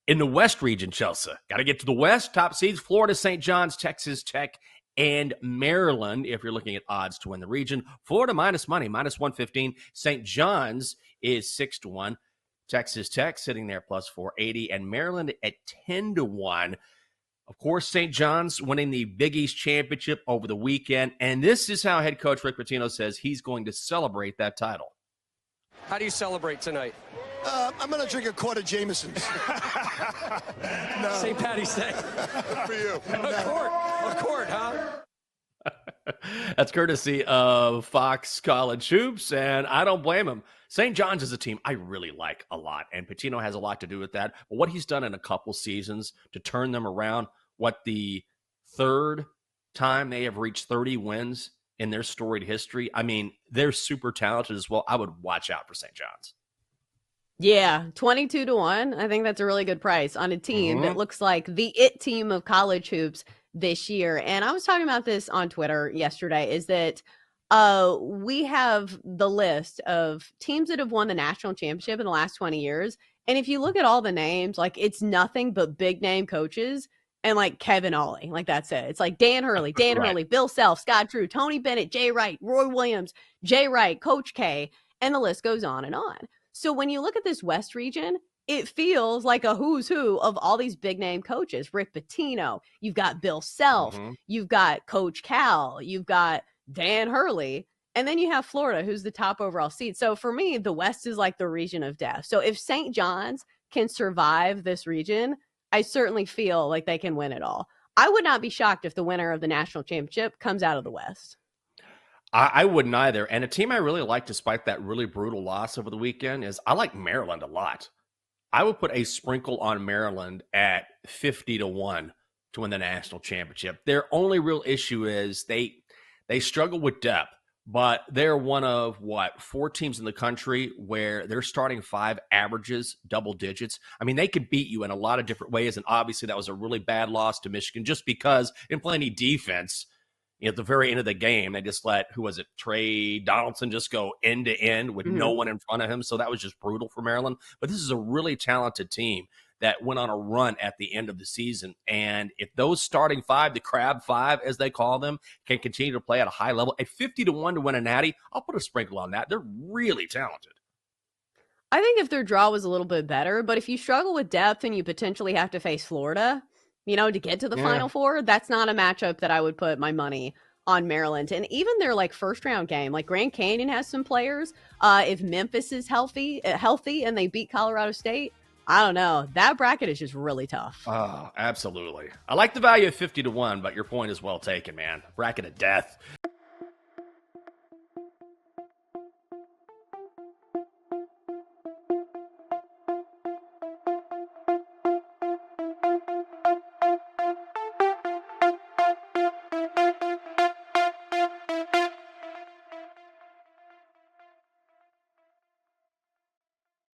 In the West region, Chelsea, got to get to the West. Top seeds, Florida, St. John's, Texas Tech, and Maryland, if you're looking at odds to win the region. Florida minus money, minus 115. St. John's is 6-1. Texas Tech sitting there plus 480. And Maryland at 10-1. Of course, St. John's winning the Big East Championship over the weekend. And this is how head coach Rick Pitino says he's going to celebrate that title. How do you celebrate tonight? I'm going to drink a quart of Jameson's. No. St. Patty's Day. For you. A quart, huh? That's courtesy of Fox College Hoops, and I don't blame him. St. John's is a team I really like a lot, and Pitino has a lot to do with that. But what he's done in a couple seasons to turn them around, the third time they have reached 30 wins in their storied history, I mean, they're super talented as well. I would watch out for St. John's. Yeah, 22-1. I think that's a really good price on a team that looks like the it team of college hoops this year. And I was talking about this on Twitter yesterday, is that we have the list of teams that have won the national championship in the last 20 years. And if you look at all the names, like it's nothing but big name coaches and like Kevin Ollie, like that's it. It's like Dan Hurley, Hurley, Bill Self, Scott Drew, Tony Bennett, Jay Wright, Roy Williams, Jay Wright, Coach K, and the list goes on and on. So when you look at this West region, it feels like a who's who of all these big name coaches. Rick Pitino, you've got Bill Self, you've got Coach Cal, you've got Dan Hurley, and then you have Florida, who's the top overall seed. So for me, the West is like the region of death. So if St. John's can survive this region, I certainly feel like they can win it all. I would not be shocked if the winner of the national championship comes out of the West. I wouldn't either. And a team I really like, despite that really brutal loss over the weekend, is I like Maryland a lot. I would put a sprinkle on Maryland at 50-1 to win the national championship. Their only real issue is they struggle with depth, but they're one of, 4 teams in the country where their starting 5 averages double digits. I mean, they could beat you in a lot of different ways, and obviously that was a really bad loss to Michigan just because they didn't play any defense. At the very end of the game, they just let, Trey Donaldson just go end to end with no one in front of him. So that was just brutal for Maryland. But this is a really talented team that went on a run at the end of the season. And if those starting 5, the Crab 5, as they call them, can continue to play at a high level, at 50-1 to win a natty, I'll put a sprinkle on that. They're really talented. I think if their draw was a little bit better, but if you struggle with depth and you potentially have to face Florida, to get to the Final Four, that's not a matchup that I would put my money on Maryland. And even their first round game, like Grand Canyon has some players. If Memphis is healthy and they beat Colorado State, I don't know. That bracket is just really tough. Oh, absolutely. I like the value of 50-1, but your point is well taken, man. Bracket of death.